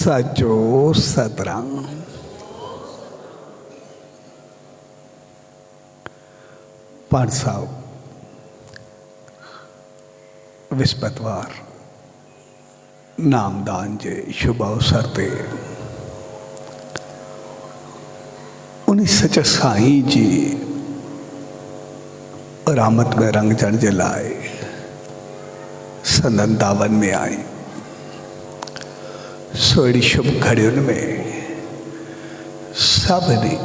सचो सतराम। पाठ साहब विस्पतवार नामदान जे शुभ अवसर ते उन्हीं सच साईं जी रामत में रंग चढ़ जे लाए संदन दावन में आई। सोड़ी शुभ घड़ियुनि में सभिनी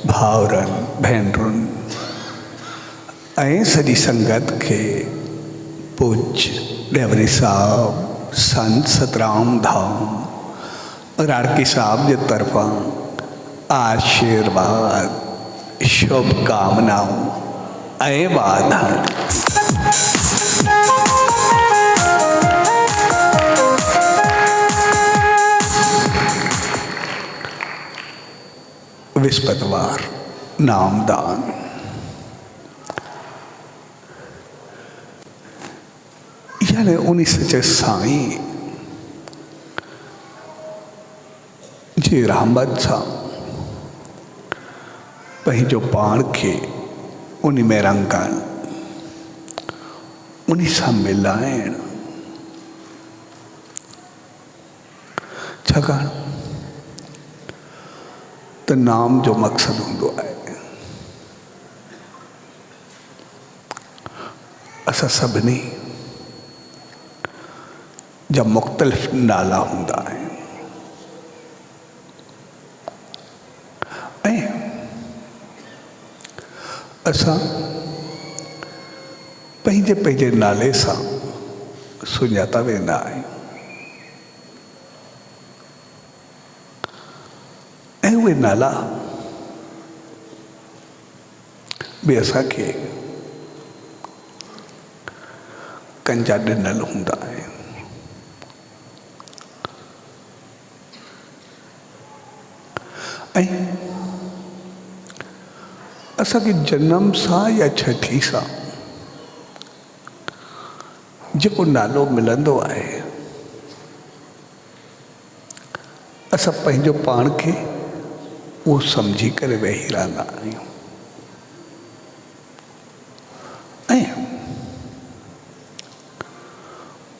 भावरनि भेनरुनि ऐं सॼी संगत के पूज्य डेवरी साहब संत सतराम धाम राड़की साहब जे तरफां आशीर्वाद शुभकामनाऊं ऐं वाधायूं। विस्पतवार नामदान यानी उन्हीं सच्चे साईं जी रहमत सां पंहिंजो पाण खे उन्हीं में रंगण उन्हीं सां मिलाइण। छाकाणि त नाम जो मक़सदु हूंदो आहे असां सभिनी जा मुख़्तलिफ़ नाला हूंदा आहिनि ऐं असां पंहिंजे पंहिंजे नाले सां सुञाता वेंदा आहियूं ऐं उहे नाला बि असांखे कंहिंजा ॾिनल हूंदा आहिनि। ऐं असांखे जनम सां या छठी सां जेको नालो मिलंदो आहे असां पंहिंजो पाण खे उहो सम्झी करे वेही रहंदा आहियूं ऐं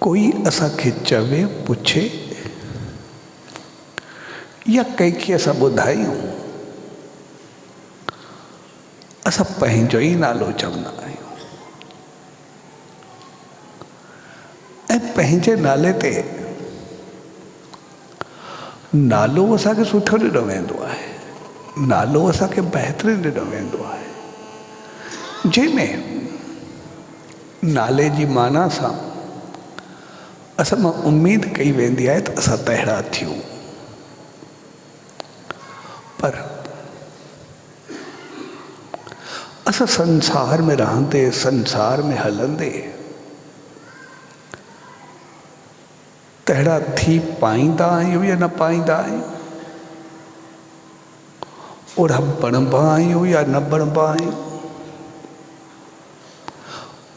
कोई असांखे चवे पुछे या कंहिंखे असां ॿुधायूं असां पंहिंजो ई नालो चवंदा आहियूं ऐं पंहिंजे नाले ते नालो असांखे सुठो ॾिनो वेंदो आहे, नालो असांखे बहितरीनु ॾिनो वेंदो आहे जंहिंमें नाले जी माना सां असां मां उमेद कई वेंदी आहे त असां तहिड़ा थियूं। पर असां संसार में रहंदे संसार में हलंदे तहिड़ा थी पाईंदा आहियूं या न पाईंदा आहियूं, ओड़ा बणिबा आहियूं या न बणिबा आहियूं,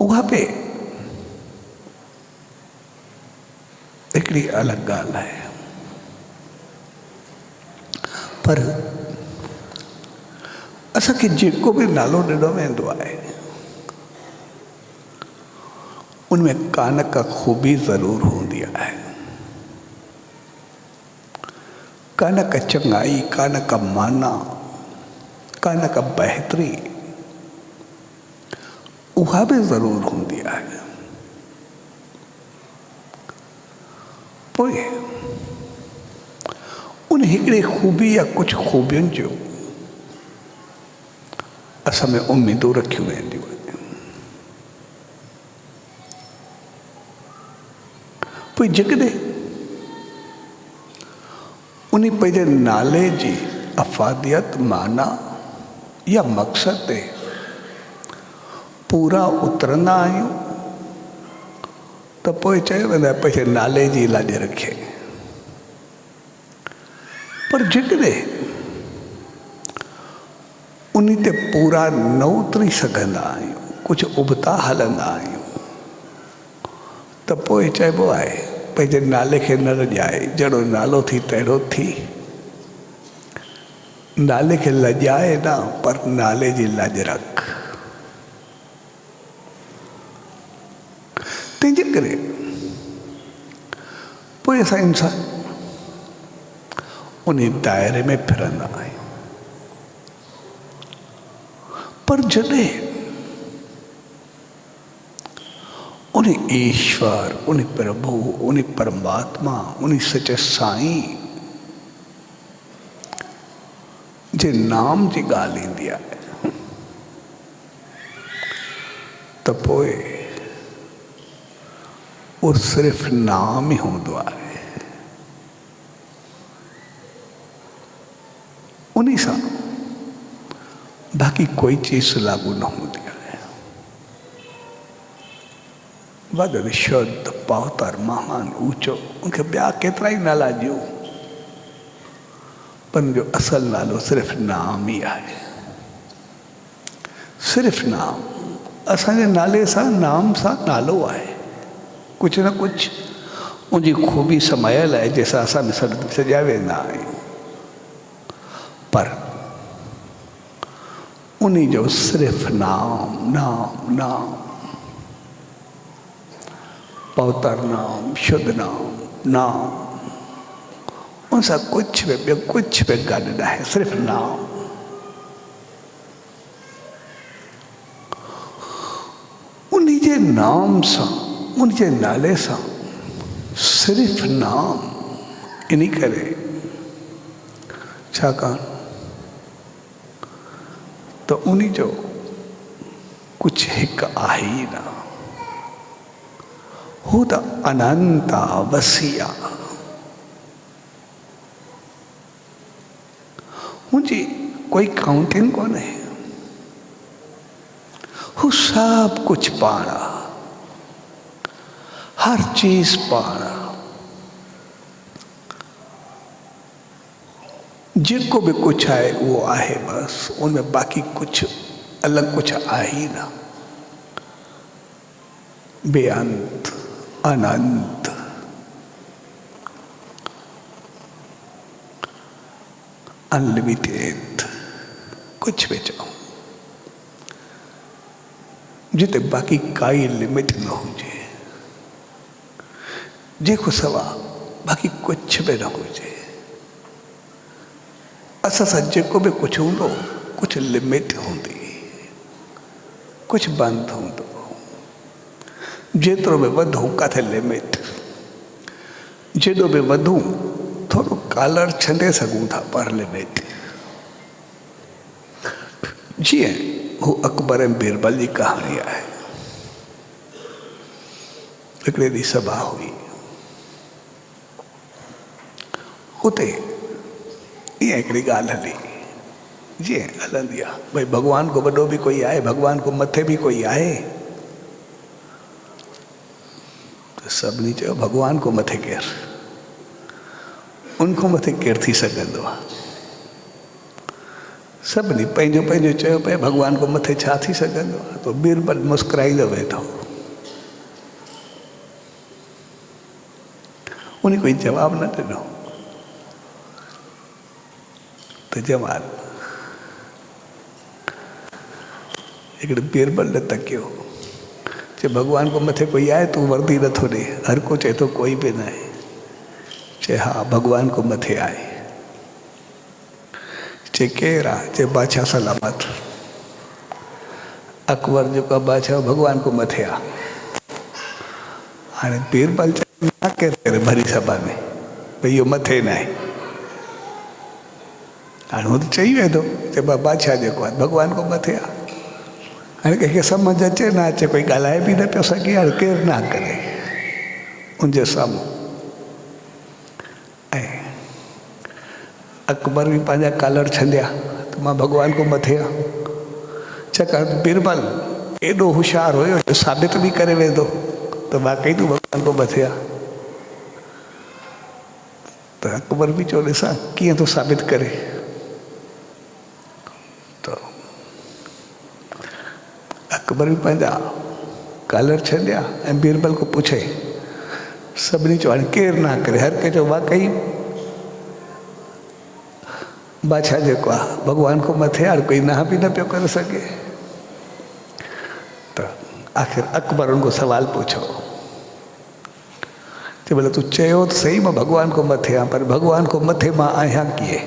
उहा बि हिकिड़ी अलॻि ॻाल्हि आहे। पर असांखे जेको बि नालो ॾिनो वेंदो आहे उनमें का न का ख़ूबी ज़रूरु हूंदी आहे, का न का चङाई, का न का माना, का न का बहितरी उहा बि ज़रूरु हूंदी आहे। पोइ उन हिकिड़ी ख़ूबी या कुझु ख़ूबियुनि जो असां में उमेदूं रखियूं वेंदियूं आहिनि। पोइ जेकॾहिं उन पंहिंजे नाले जी अफ़ादियत माना या मक़सद ते पूरा उतरंदा आहियूं त पोइ चयो वेंदो आहे पंहिंजे नाले जी लाॾ रखे। पर जेकॾहिं उन ते पूरा न उतरी सघंदा आहियूं, कुझु उबता हलंदा आहियूं त पोइ चइबो आहे पंहिंजे नाले खे न लॼाए, जहिड़ो नालो थी तहिड़ो थी। नाले खे लॼाए न, पर नाले जी लाज रख। तंहिंजे करे पोइ असां इंसान उन दायरे में फिरंदा आहियूं। पर जॾहिं उन ईश्वर, उन प्रभु, उन परमात्मा, उन सच्चे साईं जे नाम जी ॻाल्हि ईंदी आहे त पोइ वो सिर्फ़ नाम ई हूंदो आहे। उन सां बाक़ी कोई चीज़ लागू न हूंदी आहे। वॾो शुद्ध पावतर महान ऊंचो, उनखे ॿिया केतिरा ई नाला ॾियो, पर जो असल नालो सिर्फ़ नाम ई आहे। सिर्फ़ नाम। असांजे नाले सां, नाम सां नालो आहे। कुछ न कुछ उनजी खूबी समायल आहे जंहिंसां असां सॼा वेंदा आहियूं। पर उन्हीं जो सिर्फ़ नाम, नाम, नाम, पवित्र नाम, शुद्ध नाम, नाम, उनसां कुछ भी ॿियो कुछ भी गॾु न आहे, सिर्फ़ नाम। उन्हीं जे नाम सां, उन जे नाले सां, सिर्फ़ नाम। इन करे छाकाणि तो उन्हीं जो कुछ हिकु आहे ई न। हू त अनंत वसी आहे। मुंहिंजी कोई काउंटिंग कोन्हे। हू सब कुछ पाण आहे, हर चीज पाण आहे। जेको भी कुछ आहे वो आहे बस, उनमें बाक़ी कुछ अलग कुछ आहे ही ना। बेअंत, अनंत, अनलिमिटेड, कुछ भी चओ, जिते बाक़ी काई लिमिट न हुजे, जेको सवा बाक़ी कुछ भी न हुजे। असां सां जेको भी कुछ हूंदो, कुछ लिमिट हूंदी, कुछ बंद हूंदो। जेतिरो भी वधूं काथे लिमिट, जेॾो भी वधूं थोड़ो कॉलर छंडे सघूं था, पर लिमिट। जीअं हू अकबर ऐं बीरबल जी कहाणी आहे। हिकिड़े ॾींहुं सभा हुई, उते ईअं हिकिड़ी ॻाल्हि हली, जीअं हलंदी आहे भई भॻवान को वॾो भी कोई आहे, भॻवान को मथे भी कोई आहे। त सभिनी चयो भॻवान को मथे केरु, उनखां मथे केरु थी सघंदो आहे। सभिनी पंहिंजो पंहिंजो चयो पिया भॻवान को मथे छा थी सघंदो आहे। तो बीरबल मुस्कुराईंदो वेठो, उन कोई जवाब न ॾिनो। त जवान हिकिड़े बीरबल ने तकियो, चए भॻवान को मथे कोई आहे, तूं वर्दी नथो ॾे, हर को चए थो कोई भी न आहे। चए हा भॻवान को मथे आहे। चए केरु आहे? चए बादशाह सलामत। अकबर जेको बादशाह भॻवान को मथे आहे। हाणे बीरबल चए ना केरु करे भरी सभा में भई इहो मथे न आहे। हाणे हू त चई वेंदो, चए बादशाह जेको आहे भॻवान को मथे आहे। हाणे कंहिंखे सम्झ अचे न अचे, कोई ॻाल्हाए बि न पियो सघे। हाणे केरु ना करे उनजे साम्हूं। ऐं अकबर भी पंहिंजा कॉलर छंडिया त मां भॻवान को मथे आहे। छाकाणि बीरबल एॾो होशियारु हुयो जो साबित भी करे वेंदो त वाकई तूं भॻवान को मथे आहे। त अकबर भी चयो ॾिसां कीअं थो साबित करे। त अकबर भी पंहिंजा कॉलर छंडिया ऐं बीरबल को पुछे सभिनी चयो हाणे केरु ना करे, हर कंहिं चयो वाकई बादशाह जेको आहे भॻवान खां मथे हाणे कोई ना बि न पियो करे सघे। त आख़िर अकबर उनको सवाल पूछो, चए भले तूं चयो त सही मां भॻवान खां मथे आहियां, पर भॻवान खां मथे मां आहियां कीअं,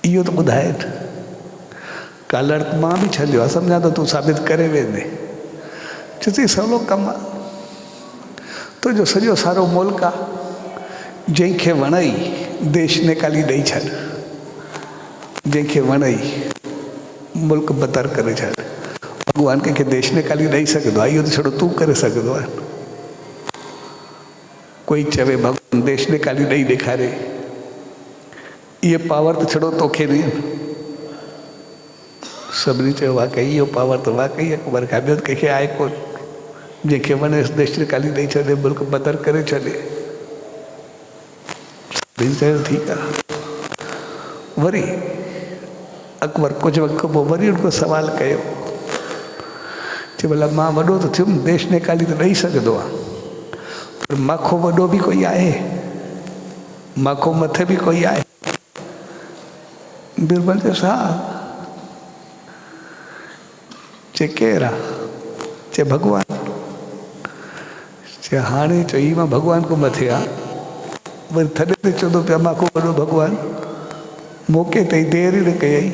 इहो त ॿुधाए न। कालड़ मां बि छॾियो आहे, सम्झां त तूं साबित करे वेंदे। चयोसि सवलो कमु आहे, तुंहिंजो सॼो सारो मुल्क आहे, जंहिंखे वणई देश निकाली ॾेई छॾ, जंहिंखे वणई मुल्क बतर करे छॾ। भॻवान कंहिंखे देश निकाली ॾेई सघंदो आहे, इहो त छड़ो तूं करे सघंदो आहे। कोई चवे भॻवान देश निकाली ॾेई ॾेखारे, इहे पावर त छड़ो तोखे ॾियनि। सभिनी चयो वाकई इहो पावर त वाकई अकबर खां ॿियो कंहिंखे आहे कोन, जंहिंखे वणे देश निकाली ॾेई छॾे, मुल्क बदर करे छॾे। सभिनी चयो ठीकु आहे। वरी अकबर कुझु वक़्त खां पोइ वरी उनको सवाल कयो, चए भला मां वॾो त थियुमि, देश निकाली त ॾेई सघंदो आहे, पर माखो वॾो बि कोई आहे, माखो मथे बि कोई आहे। बिरबल चयोसि हा। चए केरु आहे? चए भॻवान। चए हाणे चई मां भॻवान खां मथे आहे, वरी थॾे ते चवंदो पिया माखो वॾो भॻवान, मौक़े ते देरि ई न कयई,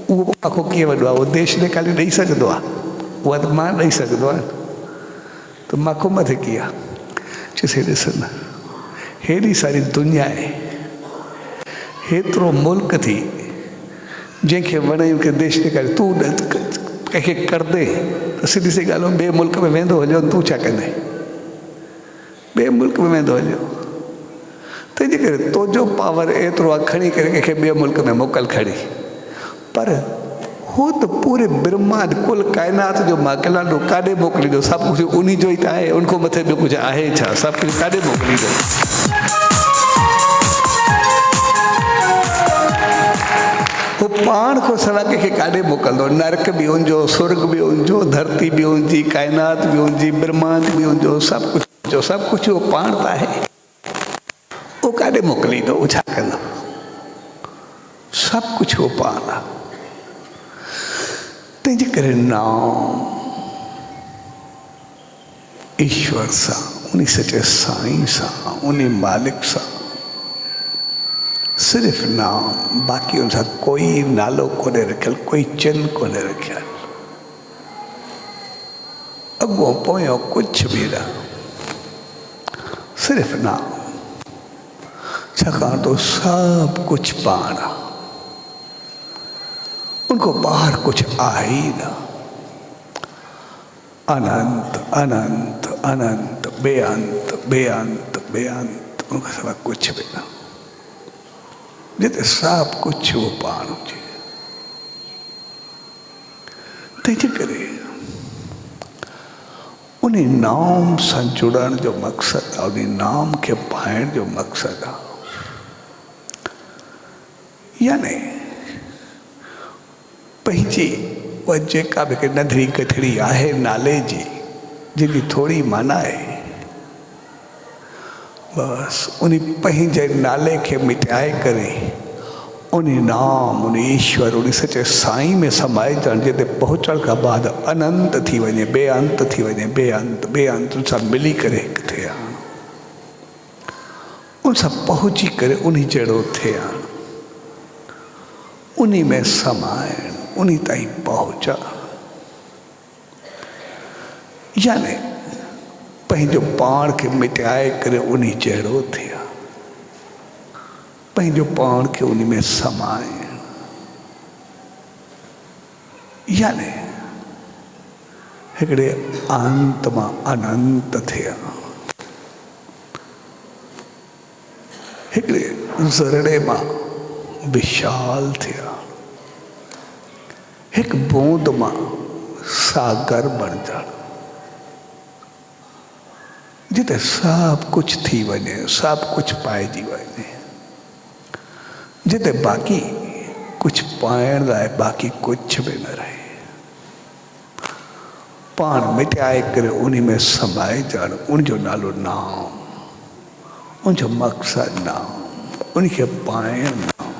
उहो माखो कीअं वॾो आहे, उहो देश निकाली ॾेई सघंदो आहे, उहा त मां ॾेई सघंदो आहे, त माखो मथे कीअं आहे? चयोसि ॾिस न, हेॾी सारी दुनिया आहे, हेतिरो मुल्क थी, जंहिंखे वणे उनखे देश निकाली, तूं कंहिंखे करदे त सिधी सी ॻाल्हि, ॿिए मुल्क में वेंदो हलियो, तूं छा कंदे? ॿिए मुल्क में वेंदो हलियो, तंहिंजे करे तुंहिंजो पावर एतिरो आहे, खणी करे कंहिंखे ॿिए मुल्क में मोकल खणी, पर हू त पूरे ब्रह्मांड कुल काइनात जो माकलाडो काॾे मोकिलींदो, सभु कुझु उन जो ई त आहे, उनखां मथे ॿियो कुझु आहे छा? सभु कुझु काॾे मोकिलींदो? हू पाण खां सवाइ कंहिंखे काॾे मोकिलंदो? नरक बि हुनजो, स्वर्ग बि हुनजो, धरती बि हुनजी, काइनात बि हुनजी, ब्रह्मांड बि हुनजो, सभु कुझु, सभु कुझु उहो पाण त आहे, उहो काॾे मोकिलींदो? उहो छा कंदो? सभु कुझु उहो पाण आहे। तंहिंजे करे नाम ईश्वर सां, उन सचे साईं सां, उन मालिक सां, सिर्फ़ु नाम, बाक़ी उन सां कोई नालो कोन्हे रखियलु, कोई चिन्ह कोन्हे रखियलु, अॻो पोयों कुझु बि न, सिर्फ़ु नाम। छाकाणि तो सभु कुझु पाण आहे, उनको ॿाहिरि कुझु आहे ई न। अनंत अनंत अनंत बेअंत बेअंत बेअंत, उनखां सवाइ कुझु बि न, जिते सभु कुझु उहो पाण हुजे। तंहिंजे करे उन नाम सां जुड़ण जो मक़सदु आहे, उन नाम खे पाइण जो मक़सदु आहे। यानी पंहिंजी उहा जेका बि नंढड़ी गठड़ी आहे नाले जी, जंहिंजी थोरी माना आहे, बसि उन पंहिंजे नाले खे मिटाए करे उन नाम, उन ईश्वर, उन सचे साईं में समाइजण, जिते पहुचण खां बाद अनंत थी वञे, बेअंत थी वञे, बेअंत बेअंत, उन सां मिली करे हिकु थिया, उन सां पहुची करे उन जहिड़ो थिया, उन में समाइण, उन ताईं पहुचण, यानी पंहिंजो पाण खे मिटाए करे उन जहिड़ो थिया, पंहिंजो पाण खे उन में समाइण, यानी हिकिड़े अंत मां अनंत थिया, हिकिड़े ज़रड़े मां विशाल थिया, हिकु बूंद मां सागर बणजण, जिते सभु कुझु थी वञे, सभु कुझु पाइजी वञे, जिते बाक़ी कुझु पाइण लाइ बाक़ी कुझु बि न रहे, पाण मिटाए करे उन्हीं में समाए जान। उनजो नालो नाम, उनजो मक़सद नाम, उनखे पाइण नाम,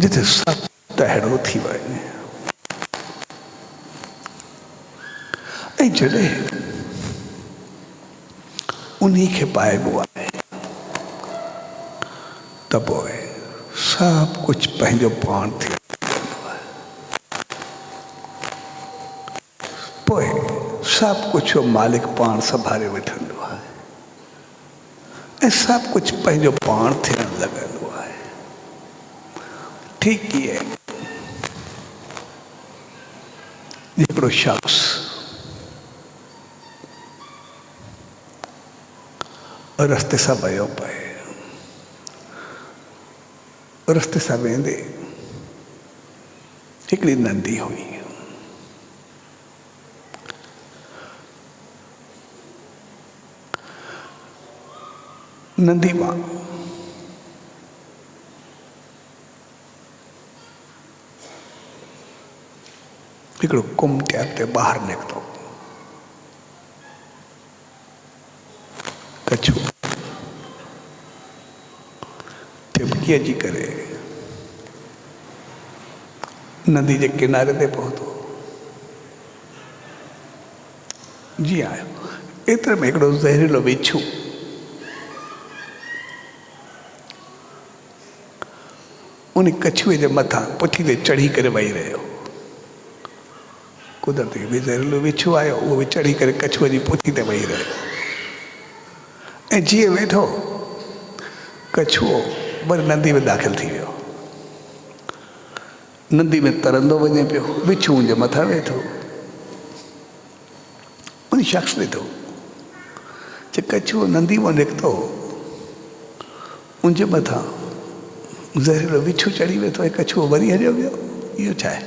जिते सभु तहिड़ो थी वञे। ऐं जॾहिं उन्हीं खे पाइबो आहे त पोइ सभु कुझु पंहिंजो पाण थी वेंदो आहे। पोइ सभु कुझु मालिक पाण संभाले वठंदो आहे ऐं सभु कुझु पंहिंजो पाण थियणु लॻंदो आहे। ठीकु ईअं हिकिड़ो शख़्स रस्ते सां वियो पए, रस्ते सां वेंदे हिकिड़ी नंदी हुई। नंदी मां हिकिड़ो कुम टाइप ते ॿाहिरि निकितो। कछुओ टिपकी अची करे नदी जे किनारे ते पहुतो। जी आयो एतिरे में हिकिड़ो ज़हरीलो बिच्छू उन कछुए जे मथां पुठी ते चढ़ी करे वेही रहियो। कुदरती बि ज़हरीलो बिच्छू आयो, उहो बि चढ़ी करे कछुए जी पुठी ते वेही रहियो। ऐं जीअं वेठो कछुओ वरी नदी में दाख़िल थी वियो। नदी में तरंदो वञे पियो, बिच्छू उनजे मथां वेठो। उन शख़्स ॾिठो जे कछुओ नदी मां निकितो, उनजे मथां ज़हरीलो बिच्छू चढ़ी वेठो ऐं कछुओ वरी हलियो वियो। इहो छा आहे?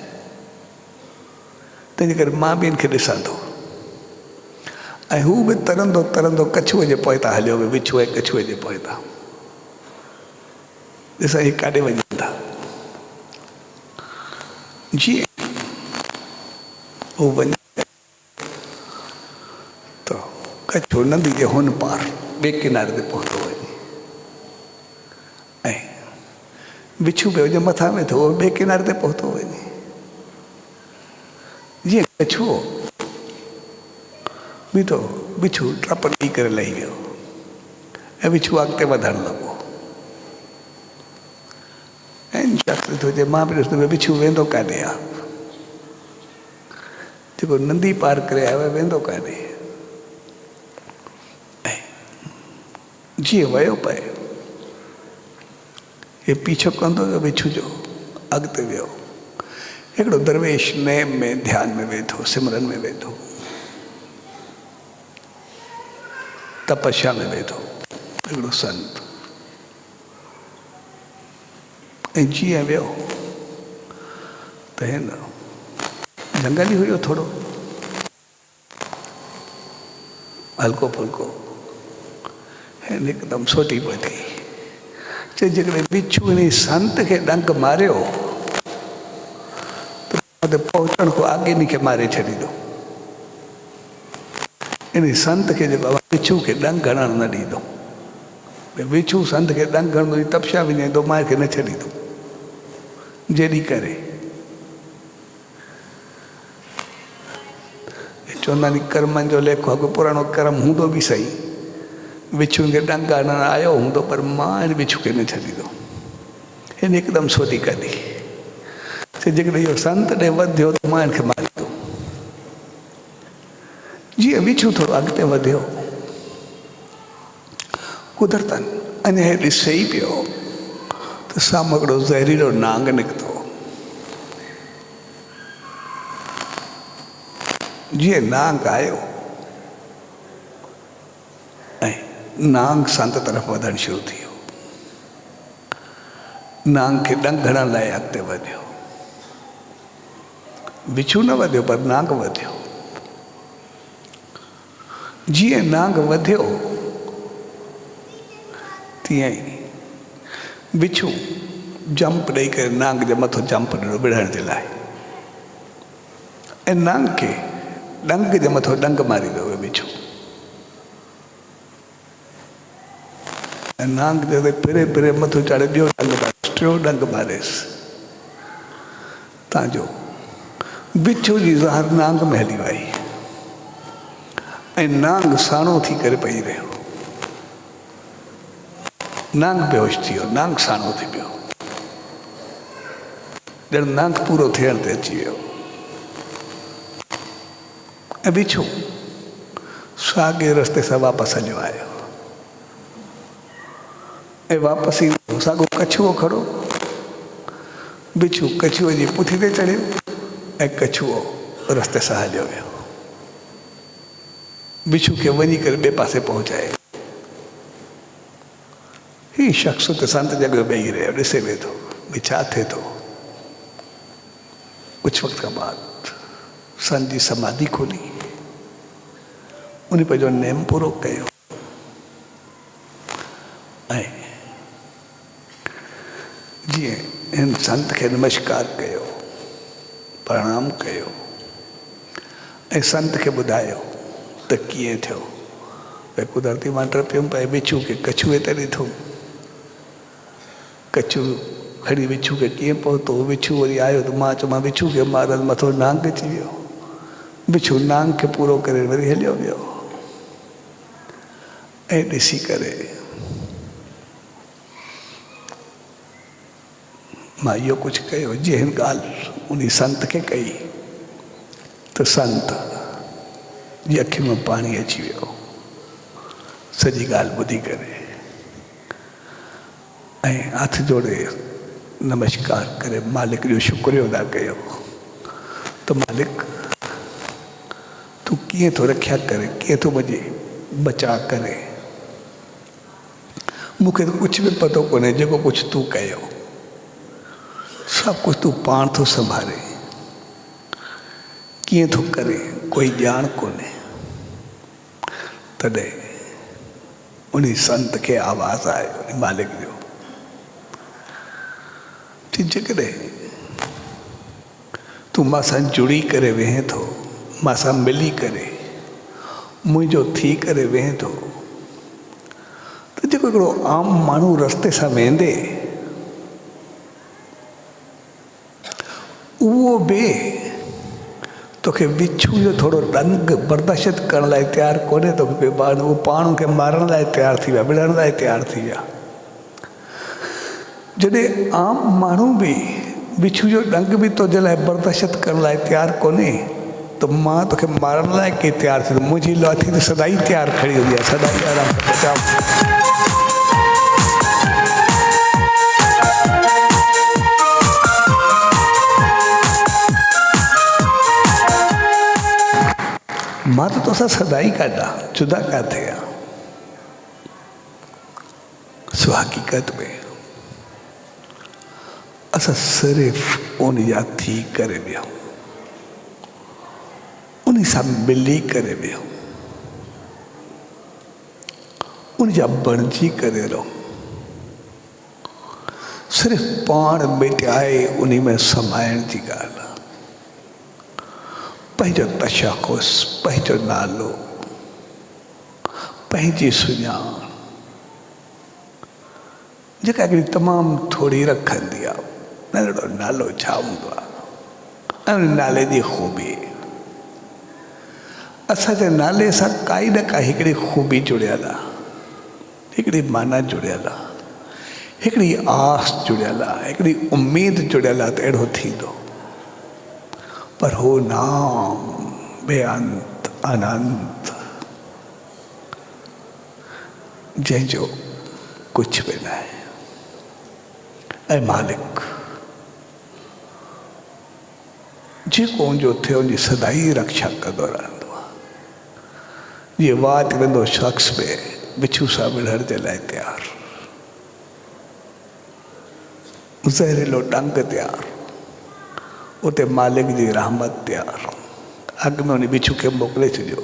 तंहिंजे करे मां बि इनखे ॾिसां थो ऐं हू बि तरंदो तरंदो कछुए जे पोइतां हलियो वियो, बिच्छू ऐं कछुए जे पोइतां। ॾिसां ही काॾे वञनि था। जीअं हू वञे त कछुओ नदी जे हुन पार ॿिए किनारे ते पहुतो वञे ऐं बिच्छू बि हुनजे मथां वेठो, उहो ॿिए किनारे ते पहुतो वञे। जीअं कछुओ बीठो, बिच्छू टप ॾेई करे लही वियो ऐं बिच्छू अॻिते वधणु लॻो। ऐं शख़्स ॾिठो जे मां बि ॾिसंदो बिच्छू वेंदो काॾे आहे, जेको नदी पार करे आयो आहे वेंदो काॾे। ऐं जीअं वियो पए हे पीछो कंदो वियो बिच्छू जो, अॻिते वियो। हिकिड़ो दरवेश नेम में ध्यान में वेठो, सिमरन में वेठो, तपस्या में वेठो हिकिड़ो संत। ऐं जीअं वियो त हिन जंगल ई हुयो थोरो हल्को फुल्को। हिन हिकदमि सोटी पहुती चए जेकॾहिं बिच्छू हिन संत खे डंक मारियो त पहुचण खां अॻु इन खे मारे छॾींदो। इन संत खे जेको बिच्छू खे डंक हणणु न ॾींदो। बिच्छू संत खे डंक हणंदो, तपस्या विञाईंदो, मां खे न छॾींदो। जहिड़ी करे चवंदा आहिनि कर्मनि जो लेखो अॻु पुराणो कर्म हूंदो बि सही, बिच्छू खे डंक हणणु आयो हूंदो पर मां हिन बिच्छू खे न छॾींदो। हिन हिकदमि सोटी कढी चए जेकॾहिं इहो संत ॾे वधियो त मां हिनखे मारींदो। जीअं बिच्छू थोरो अॻिते वधियो, कुदरतनि अञा हे ॾिसे ई पियो त साम्हूं हिकिड़ो ज़हरीलो नांग निकितो। जीअं नांग आयो ऐं नांग संत तरफ़ वधणु शुरू थी वियो। नांग खे डंक हणण लाइ अॻिते वधियो। बिच्छू न वधियो पर नांग वधियो। जीअं नांग वधियो तीअं ई बिच्छू जंप ॾेई करे नांग जे मथां जंप ॾिनो विढ़ण जे लाइ। ऐं नांग खे डंग जे मथां डंग मारी वियो बिच्छू। ऐं नांग जे पिरे पिरे मथां चाढ़े ॿियो डंग मारेसि, टियों डंग मारेसि। तव्हांजो बिच्छू जी ज़हर नांग में हली वई ऐं नांग साणो थी करे पई रहियो। नांग बेहोश थी वियो, नांग साणो थी पियो, ॼण नांग पूरो थियण ते अची वियो। ऐं बिच्छू साॻे रस्ते सां वापसि हलियो आयो ऐं वापसि ईंदो साॻो कछुओ खड़ो। बिच्छू कछुए जी पुठी ते चढ़ियो ऐं कछुओ रस्ते सां हलियो वियो। बिच्छू खे वञी करे ॿिए पासे पहुचाए। ही शख़्स त संत जॻह वेही रहियो, ॾिसे वेठो भई छा थिए थो। कुझु वक़्त खां बाद संत जी समाधि खोली, उन पंहिंजो नेम पूरो कयो ऐं जीअं हिन संत खे नमस्कार कयो, प्रणाम कयो ऐं संत खे ॿुधायो त कीअं थियो। भई कुदरती मां डपियुमि पिए बिच्छू खे कछुए ते ॾिठो, कछू खणी बिच्छू खे कीअं पहुतो। बिच्छू वरी आयो त मां चयोमांसि बिच्छू खे मारनि, मथो नांग अची वियो। बिच्छू नांग खे पूरो करे वरी हलियो वियो ऐं ॾिसी करे मां इहो कुझु कयो। जीअं हिन ॻाल्हि उन संत खे कई त संत जी अखियुनि में पाणी अची वियो सॼी ॻाल्हि ॿुधी करे ऐं हथ जोड़े नमस्कार करे मालिक जो शुक्रियो अदा कयो त मालिक तूं कीअं थो रखिया करे, कीअं थो मुंहिंजी बचा करे। मूंखे त कुझु बि पतो कोन्हे, जेको कुझु तूं कयो सभु कुझु तूं पाण थो संभाले, कीअं थो करे कोई ॼाण कोन्हे। तॾहिं उन संत खे आवाज़ आयो मालिक जो, जेकॾहिं तूं मां सां जुड़ी करे वेहे थो, मां सां मिली करे मुंहिंजो थी करे वेहे थो, त जेको हिकिड़ो आम माण्हू रस्ते सां वेंदे उहो बि तोखे बिच्छू जो थोरो डंग बर्दाश्त करण लाइ तयारु कोन्हे। तोखे उहो पाण खे मारण लाइ तयारु थी विया, विढ़ण लाइ तयारु थी विया। जॾहिं आम माण्हू बि बिच्छू जो डंग बि तुंहिंजे लाइ बर्दाश्त करण लाइ तयारु कोन्हे त मां तोखे मारण लाइ कीअं तयारु थींदो। मुंहिंजी लाठी त सदाई तयारु खड़ी हूंदी आहे, सदाई आराम सां बचाव। मां त तोसां सदाई काॾा जुदा काथे आहियां। सो हक़ीक़त में असां सिर्फ़ु उन जा थी करे वियूं, उन सां मिली करे वियूं, उन जा बणिजी करे रहो। सिर्फ़ु पाण मिटाए उन में समाइण जी ॻाल्हि आहे। पंहिंजो तशख़ुस, पंहिंजो नालो, पंहिंजी सुञाण जेका हिकिड़ी तमामु थोरी रखंदी आहे। नंढड़ो नालो छा हूंदो आहे ऐं नाले जी ख़ूबी, असांजे नाले सां काई न काई हिकिड़ी ख़ूबी जुड़ियल आहे, हिकिड़ी माना जुड़ियल आहे, हिकिड़ी आस जुड़ियल आहे, हिकिड़ी उमेद जुड़ियल आहे त अहिड़ो थींदो। पर हो नाम बेअंत अनंत जंहिंजो कुझु बि न आहे। ऐं मालिक जेको उनजो थियो उनजी सदाई रक्षा कंदो रहंदो आहे। जीअं वात वेंदो शख़्स बि बिच्छू सां विढ़ण जे लाइ तयारु, ज़हरीलो डंग तयारु, उते मालिक जी रहमत तयारु। अॻ में उन बिच्छू खे मोकिले छॾियो,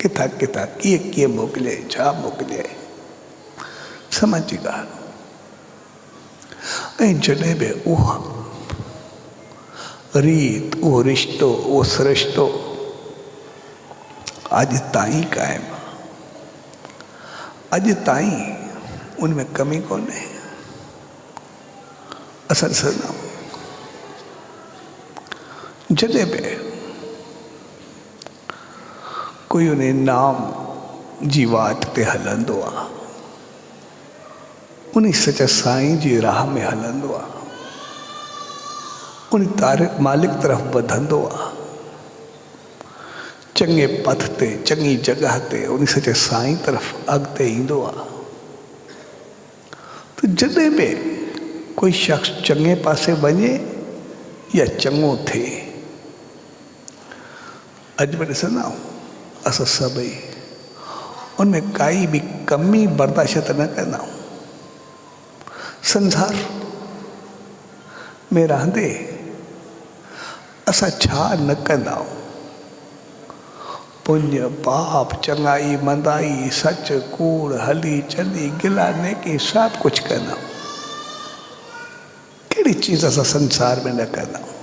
किथां किथां कीअं कीअं मोकिले, छा मोकिले, समझ जी ॻाल्हि। ऐं जॾहिं बि उहा रीत, वो रिश्तो, वो सरिश्तो अज ताईं कायम, अज ताईं उनमें कमी कौन है। असल सना जॾहिं बि कोई उन नाम जी वाट ते हलंदो आहे, उन सच साईं जी राह में हलंदो आहे, उन तारीख़ मालिक तरफ़ वधंदो आहे, चङे पथ ते चङी जॻह ते उन सचे साईं तरफ़ अॻिते ईंदो आहे। त जॾहिं बि कोई शख़्स चङे पासे वञे या चङो थिए, अॼु बि ॾिसंदा आहियूं असां सभई उनमें काई बि कमी बर्दाश्त न कंदा आहियूं। संसार में रहंदे असां छा न कंदा आहियूं, पुण्य पाप चङाई मंदाई सच कूड़ हली चली गिला नेकी सभु कुझु कंदा आहियूं। कहिड़ी चीज़ असां संसार में न कंदा आहियूं,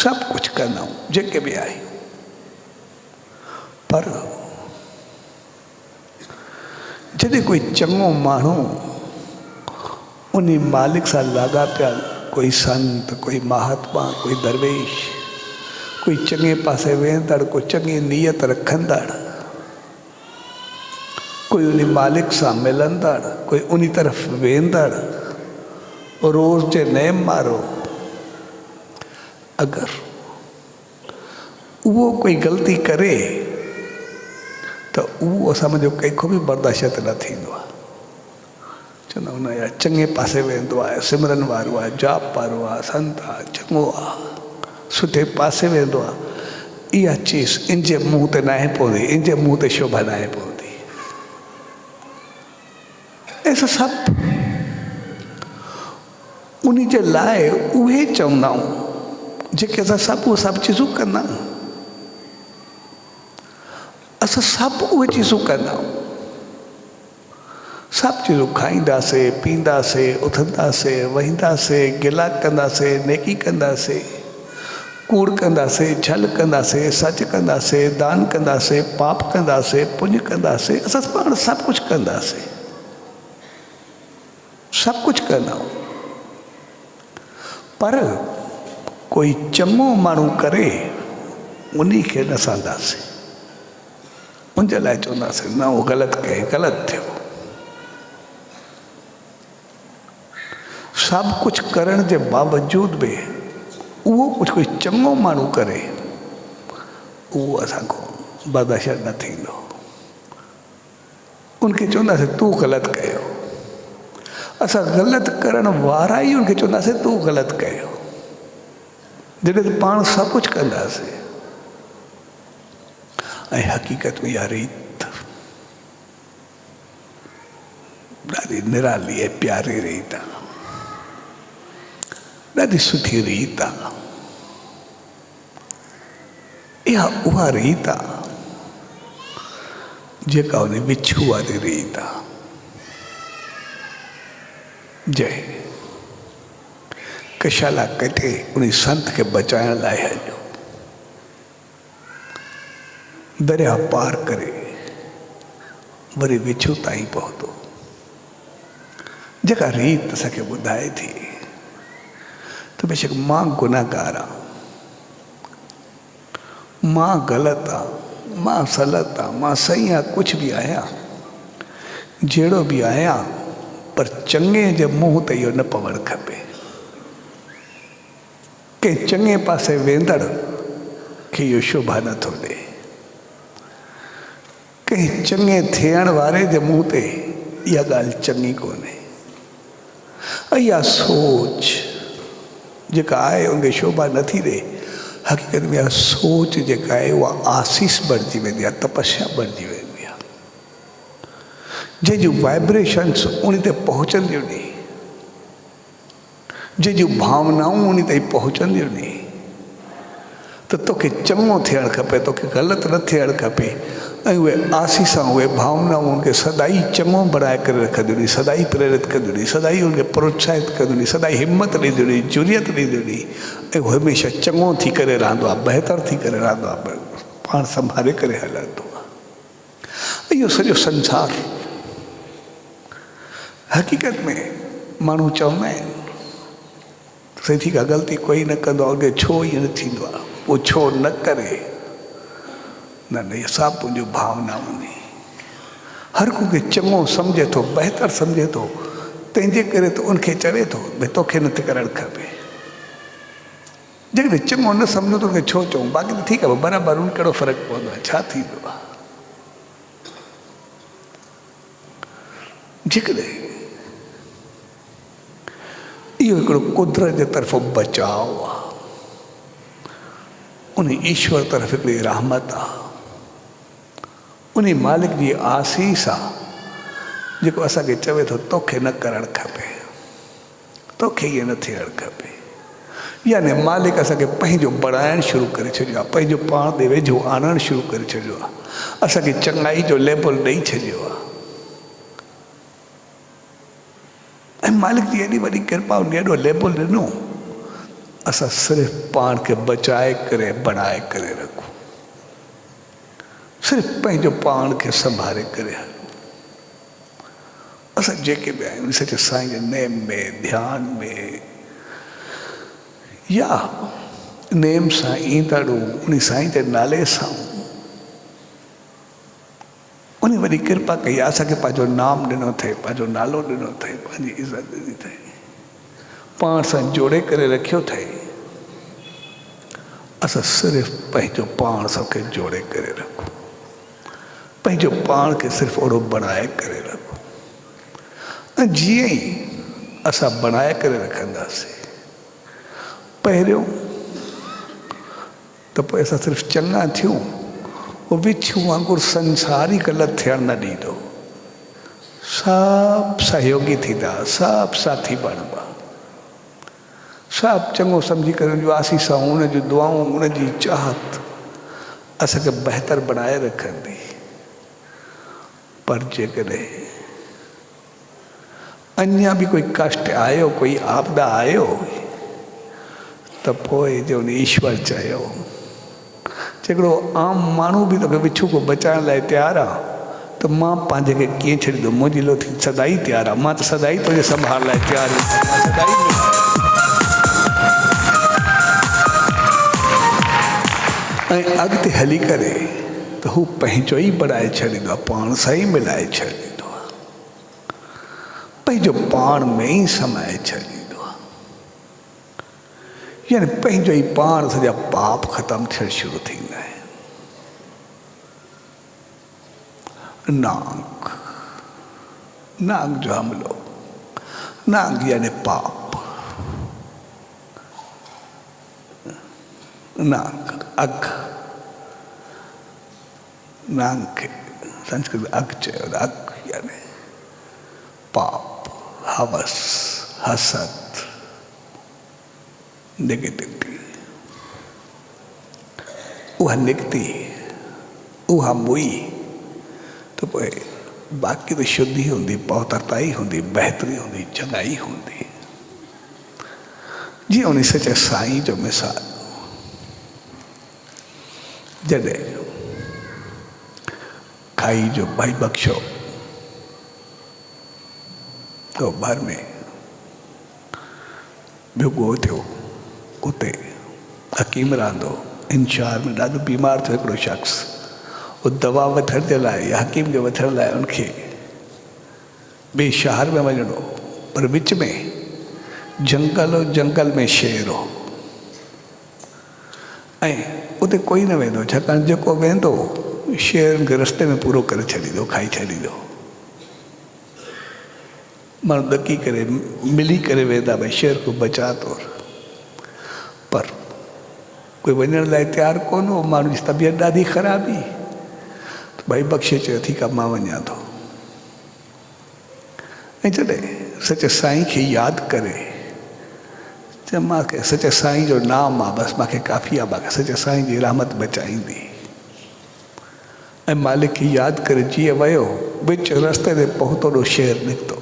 सभु कुझु कंदा आहियूं जेके बि आहे। पर जॾहिं कोई चङो माण्हू उन मालिक सां लाॻापियल, कोई संत, कोई महात्मा, कोई दरवेश, कोई चङे पासे वेंदड़, कोई चङी नीयत रखंदड़, कोई उन मालिक सां मिलंदड़, कोई उन तरफ़ वेंदड़, रोज़ जे नेम वारो, अगरि उहो कोई ग़लती करे त उहो सम्झो कंहिंखो बि बर्दाश्त न थींदो आहे। चवंदा हुन यार चङे पासे वेंदो आहे, सिमरन वारो आहे, जाप वारो आहे, संत आहे, चङो आहे, सुठे पासे वेंदो आहे, इहा चीज़ इन जे मुंहं ते न आहे पवंदी, इन जे मुंहं ते शोभा न आहे पवंदी। ऐसा सभु उन जे लाइ उहे चवंदा आहियूं जेके असां सभु सभु चीज़ूं कंदा आहियूं। असां सभु उहे चीज़ूं कंदा आहियूं, सभु चीज़ूं खाईंदासीं, पींदासीं, उथंदासीं, वहींदासीं, गिला कंदासीं, नेकी कंदासीं, कूड़ कंदासीं, छल कंदासीं, सच कंदासीं, दान कंदासीं, पाप कंदासीं, पुण्य कंदासीं, असां पाण सभु कुझु कंदासीं, सभु कुझु कंदा आहियूं। पर कोई चङो माण्हू करे उन खे न सहंदासीं, उनजे लाइ चवंदासीं न उहो ग़लति कई, ग़लति थियो। सभु कुझु करण जे बावजूद बि उहो कुझु कोई चङो माण्हू करे, उहो असांखो बर्दाश्त न थींदो। उनखे चवंदासीं तूं ग़लति कयो, असां ग़लति करण वारा ई उनखे चवंदासीं तूं ग़लति कयो, जॾहिं त पाण सभु कुझु कंदासीं। ऐं हक़ीक़त में इहा रीत ॾाढी निराली ऐं प्यारी रीत आहे, ॾाढी सुठी रीत आहे। इहा उहा रीत आहे जेका उन विछू वारी रीत आहे। जंहिं कशाला कटे उन संत खे बचाइण लाइ हलियो, दरिया पार करे वरी विछू ताईं पहुतो। जेका रीत असांखे ॿुधाए थी त बेशक मां गुनाहगार आहियां, मां ग़लति आहियां, मां सलत आहियां, मां सही आहियां, कुझु बि आहियां, जहिड़ो बि आहियां, पर चङे जे मुंहं ते इहो न पवणु खपे। कंहिं चङे पासे वेंदड़ खे इहो शोभा नथो ॾे, कंहिं चङे थियण वारे जे मुंहं ते इहा ॻाल्हि चङी कोन्हे। इहा सोच जेका आहे उनखे शोभा नथी ॾे। हक़ीक़त में इहा सोच जेका आहे उहा आसीस बणिजी वेंदी आहे, तपस्या बणिजी वेंदी आहे, जंहिंजूं वाइब्रेशन्स उन ते पहुचंदियूं नी, जंहिंजूं भावनाऊं उन ताईं पहुचंदियूं नी, त तोखे चङो थियणु खपे, तोखे ग़लति न थियणु खपे। ऐं उहे आसीसा उहे भावनाऊं उनखे सदाई चङो बणाए करे रखंदियूं, सदाई प्रेरित कंदियूं, सदाई उनखे प्रोत्साहित कंदियूं, सदाई हिमत ॾींदियूं, जुरियत ॾींदियूं, ऐं उहो हमेशह चङो थी करे रहंदो आहे, बहितर थी करे रहंदो आहे, पाण संभाले करे हलंदो आहे। इहो सॼो संसार हक़ीक़त में माण्हू चवंदा आहिनि सही ठीकु आहे, ग़लती कोई न कंदो आहे, अॻे छो ईअं न थींदो आहे, उहो छो न करे, न न इहे सभु तुंहिंजूं भावनाऊं आहिनि। हर को खे चङो सम्झे थो, बहितर सम्झे थो, तंहिंजे करे त उनखे चवे थो भई तोखे नथी करणु खपे। जेकॾहिं चङो न सम्झो त उनखे छो चऊं, बाक़ी त ठीकु आहे बराबरि, उन कहिड़ो फ़र्क़ु पवंदो आहे, छा थींदो आहे। जेकॾहिं इहो हिकिड़ो कुदरत जे तरफ़ बचाव आहे, उन ईश्वर तरफ़ हिकिड़ी रहमत आहे, उन मालिक जी आसीस आहे जेको असांखे चवे थो तोखे न करणु खपे, तोखे ईअं न थियणु खपे। यानी मालिक असांखे पंहिंजो बणाइणु शुरू करे छॾियो आहे, पंहिंजो पाण ते वेझो आणणु शुरू करे छॾियो आहे, असांखे चङाई जो लेबल ॾेई छॾियो आहे। ऐं मालिक जी एॾी वॾी कृपा उन एॾो लेबल ॾिनो, असां सिर्फ़ु पाण खे बचाए करे बणाए करे रखूं, सिर्फ़ु पंहिंजो पाण खे संभाले करे हलूं। असां जेके बि आहियूं सचे साईं जे नेम में, ध्यान में, या नेम सां ईंदड़ू उन साईं जे नाले सां उन वॾी कृपा कई आहे, असांखे पंहिंजो नाम ॾिनो अथई, पंहिंजो नालो ॾिनो अथई, पंहिंजी इज़त ॾिनी अथई, पाण सां जोड़े करे रखियो अथई। असां सिर्फ़ु पंहिंजो पाण सां जोड़े करे रखूं, पंहिंजो पाण खे सिर्फ़ु ओड़ो बणाए करे रखूं। ऐं जीअं ई असां बणाए करे रखंदासीं, पहिरियों त पोइ असां सिर्फ़ु चङा थियूं, उहो विछू वांगुरु संसारी ग़लति थियणु न ॾींदो, सभु सहयोगी थींदा, सभु साथी बणिबा, सभु चङो सम्झी करे उनजूं आसीसाऊं, उनजूं दुआऊं, उनजी चाहत असांखे बहितर बणाए रखंदी। पर जेकॾहिं अञा बि कोई कष्ट आयो, कोई आपदा आयो, त पोइ जो उन ईश्वर चयो, हिकिड़ो आम माण्हू बि तोखे विछू को बचाइण लाइ तयारु आहे, त मां पंहिंजे खे कीअं छॾींदुमि, मुंहिंजी लो थी सदाई तयारु आहे, मां त सदाई तुंहिंजे संभाल लाइ तयारु आहियां, ऐं अॻिते हली करे त हू पंहिंजो ई बणाए छॾींदो आहे, पाण सां ई मिलाए छॾींदो आहे, पंहिंजो पाण में ई समाए छॾींदो आहे। यानी पंहिंजो ई पाण सॼा पाप ख़तमु थियणु शुरू थींदा आहिनि। नाग, नाग जो हमिलो, नाग यानी पाप, नाग अग, नाग खे संस्कृत में अग चयो, अग यानी पाप, हवस, हसद, नेगेटिविटी, उहा निकिती, उहा मुई तो पोइ बाक़ी तो शुद्धि हूंदी, पवित्रताई हूंदी, बहितरी हूंदी, चङाई हूंदी। जीअं उन सचे साईं जो मिसाल, जॾहिं खाई जो भाई बख्शो तो भर में भुॻो थियो, उते हकीम रहंदो, इंशार में ॾाढो बीमार थियो हिकिड़ो शख़्स, वो दवा वठण जे लाइ या हकीम जो वठण लाइ उनखे ॿिए शहर में वञिणो, पर विच में जंगल हो, जंगल में शेर हो, ऐं उते कोई न वेंदो, छाकाणि जेको वेंदो शेर खे रस्ते में पूरो करे छॾींदो, खाई छॾींदो। माण्हू ॾकी करे मिली करे वेंदा भई शेर को बचा तौर, पर कोई वञण लाइ तयारु कोन हो, माण्हू जी तबियत ॾाढी ख़राब हुई, भाई बख्शे चयो ठीकु आहे मां वञा थो। ऐं जॾहिं सचे साईं खे यादि करे, चए मूंखे सचे साईं जो नाम आहे, बसि मूंखे काफ़ी आहे, मूंखे सचे साईं जी रहमत बचाईंदी। ऐं मालिक खे यादि करे जीअं वियो, विच रस्ते ते पहुतो शेर निकितो।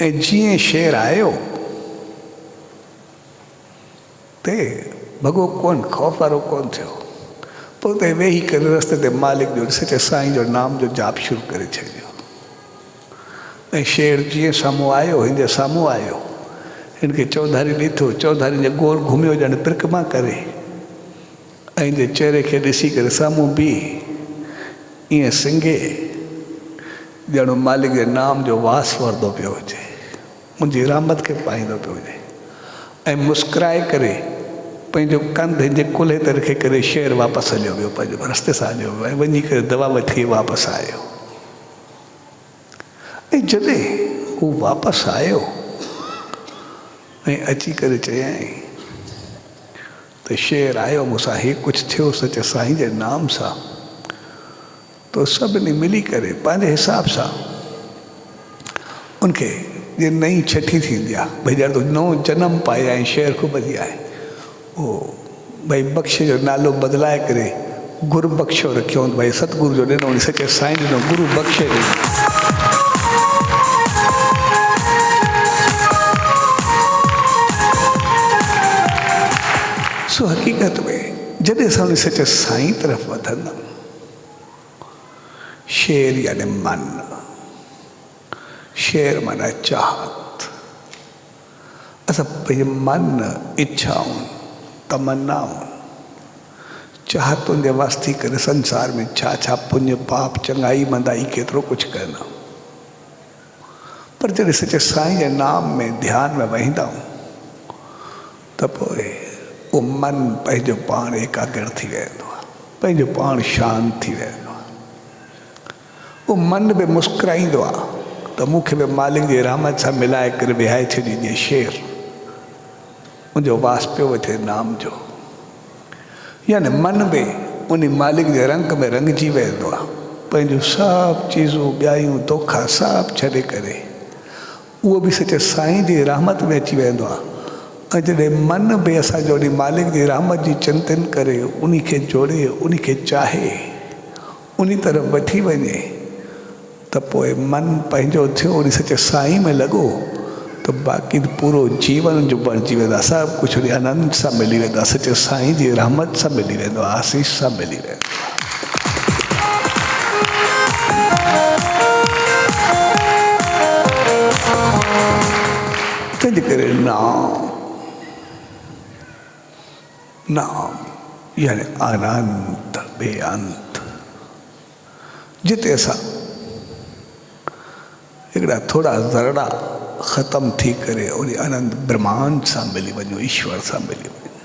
ऐं जीअं शेर आयो ते भॻो कोन, ख़ौफ़ वारो कोन थियो। पोइ उते वेही करे रस्ते ते मालिक जो सचे साईं जो नाम जो जाप शुरू करे छॾियो। ऐं शेर जीअं साम्हूं आयो, हिन जे साम्हूं आयो, हिन खे चौधारी ॾिठो, चौधारी जे गोल घुमियो ॼण परिक्रमा करे, ऐं हिन जे चहिरे खे ॾिसी करे साम्हूं बीह ईअं सिंगे ॼण मालिक जे नाम जो वास वरदो पियो हुजे, मुंहिंजी रहमत खे पाईंदो पियो हुजे। ऐं मुस्कुराए करे पंहिंजो कंध हिन जे कुल्हे ते रखी करे शेर वापसि हलियो वियो, पंहिंजो रस्ते सां हलियो वियो ऐं वञी करे दवा वठी वापसि आयो। ऐं जॾहिं हू वापसि आयो ऐं अची करे चयईं त शेर आयो मूंसां, ही कुझु थियो सचे साईं जे नाम सां, तो सभिनी मिली करे पंहिंजे हिसाब सां उनखे जीअं नई छठी थींदी आहे, भई ॼण तो नओं जनम पाए ऐं शेर ख़ूब बढ़िया आहे, उहो भई बख़्श जो नालो बदिलाए करे गुरु बख़्शो रखियो, भई सतगुरु जो ॾिनो, सचे साईं ॾिनो, गुरु बख़्शे ॾिनो। सो हक़ीक़त में जॾहिं असां उन सचे साईं तरफ़ वधंदमि, शेर यानी मन, शेर माना चाहत, असां पंहिंजे मन, इच्छाऊं, तमन्नाऊं, चाहतुनि जे वास्ते करे संसार में छा छा पुण्य पाप चङाई मंदाई केतिरो कुझु कंदा, पर जॾहिं सचे साईं जे नाम में ध्यान में वहींदाऊं त पोइ उहो मन पंहिंजो पाण एकाग्र थी वेंदो आहे, पंहिंजो पाण शांति थी वेंदो आहे। उहो मन बि मुस्कुराईंदो आहे त मूंखे बि मालिक जी रहमत सां मिलाए करे विहाए छॾींदी शेर, मुंहिंजो वास पियो वठे नाम जो। यानी मन बि उन मालिक जे रंग में रंगजी वेंदो आहे, पंहिंजूं सभु चीज़ूं ॿियायूं दोखा सभु छॾे करे उहो बि सचे साईं जी रहमत में अची वेंदो आहे। ऐं जॾहिं मन बि असांजो उन मालिक जी रहमत जी चिंतन करे, उन खे जोड़े, उन खे चाहे, उन तरफ़ वठी वञे, त पोइ मन पंहिंजो थियो, उन सचे साईं में लॻो त बाक़ी पूरो जीवन जो बणिजी वेंदो आहे, सभु कुझु उन आनंद सां मिली वेंदो आहे, सचे साईं जी रहमत सां मिली वेंदो आहे, आसीस सां मिली वेंदो आहे। तंहिंजे करे नाम, नाम यानी अनंत बेअंत, जिते असां हिकिड़ा थोड़ा ज़रड़ा ख़तम थी करे उन अनंत ब्रह्मांड सां मिली वञूं, ईश्वर सां मिली वञूं।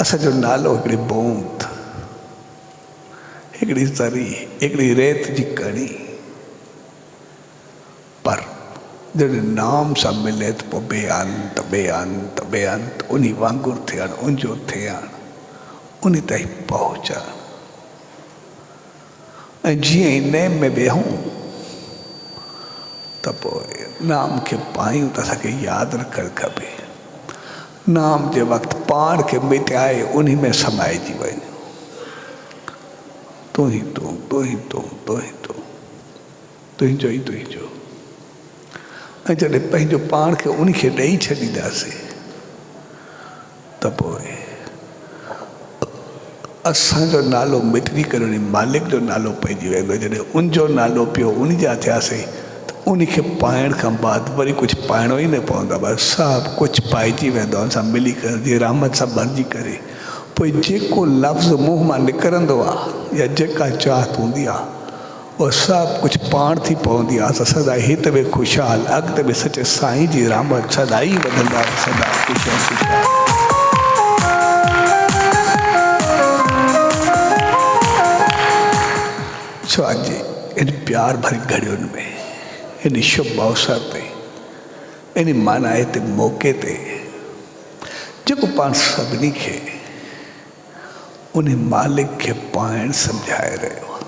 असांजो नालो हिकिड़ी बूंद, हिकिड़ी ज़री, हिकिड़ी रेत जी कणी, पर जॾहिं नाम सां मिले त पोइ बेअंत बेअंत बेअंत उन वांगुरु थियणु, उनजो थियणु, उन ताईं पहुचणु। ऐं जीअं ई नेम में वेहूं त पोइ नाम खे पायूं त असांखे यादि रखणु खपे, नाम जे वक़्तु पाण खे मिटाए उन में समाइजी वञूं, तूं ही तूं, तूं ही तूं, तूं ही तूं, तुंहिंजो ई तुंहिंजो। ऐं जॾहिं पंहिंजो पाण खे उन खे ॾेई छॾींदासीं त पोइ असांजो नालो मिटजी करे उन मालिक जो नालो पइजी वेंदो। जॾहिं उनजो नालो पियो, उन जा थियासीं, त उन खे पाइण खां बाद वरी कुझु पाइणो ई न पवंदो आहे, बसि सभु कुझु पाइजी वेंदो आहे असां मिली करे, जीअं रहमत सां भरिजी करे। पोइ जेको लफ़्ज़ मुंहं मां निकिरंदो आहे या जेका चाहत हूंदी आहे, उहो सभु कुझु पाण थी पवंदी आहे। असां सदा हित में ख़ुशहाल, अॻिते में सचे साईं जी रहमत सदा ई वधंदा, सदा ख़ुशहाल। छो अॼु इन प्यार भरी घड़ियुनि में, इन शुभ अवसर ते, इन मानाए ते मौक़े ते, जेको पाण सभिनी खे उन मालिक खे पाइण सम्झाए रहियो आहे,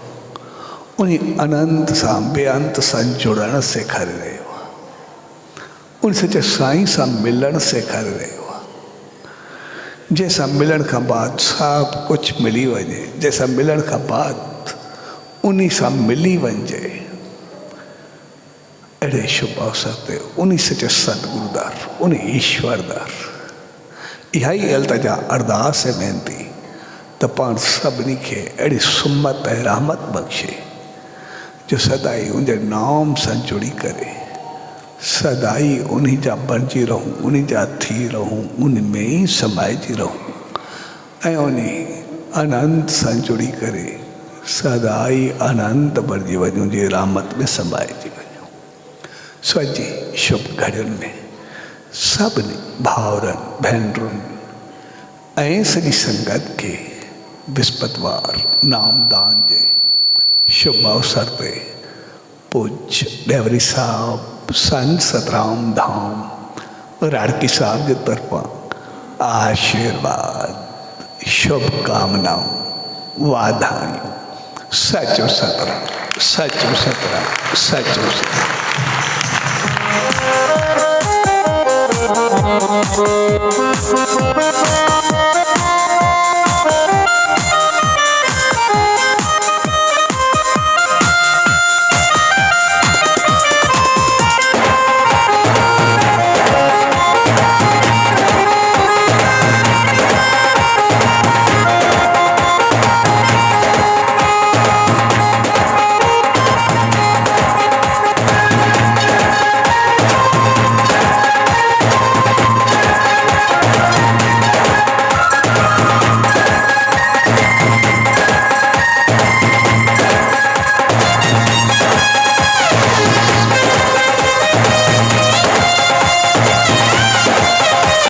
उन अनंत सां बेअंत सां जुड़णु सेखारे रहियो आहे, उन सचे साईं सां मिलणु सेखारे रहियो आहे। जैसा मिलण का बाद सब कुछ मिली वजे, जैसा मिलण का बाद उन्हीं सा मिली वंजे, अड़े शुभ अवसर ते उन्हीं सच सतगुरुदार, उन्हीं ईश्वरदार यही अल्तजा अरदास है बेनती तो पाण सभिनी खे अड़ी सुमत है रहमत बख्शे जो सदाई उनके नाम सां जुड़ी करे, सदाई उन्हीं जा बणिजी रहूं, उन्हीं जा थी रहूं, उन में ही समाइजी रहूं ऐं उन्हीं अनंत सां जुड़ी करे सदाई अनंत बणिजी वञूं, जे रहमत में समाइजी वञूं। सजी शुभ घड़ियुनि में सभिनी भाउरनि भेनरुनि ऐं सॼी संगत के विस्पतवार नामदान जे शुभ अवसर पे पूज्य डेवरी साहब संत सतराम धाम राड़की साहब के तरफा आशीर्वाद शुभकामनाओं वाधायूं। सचो सतराम, सचो सतराम, सचो सतराम।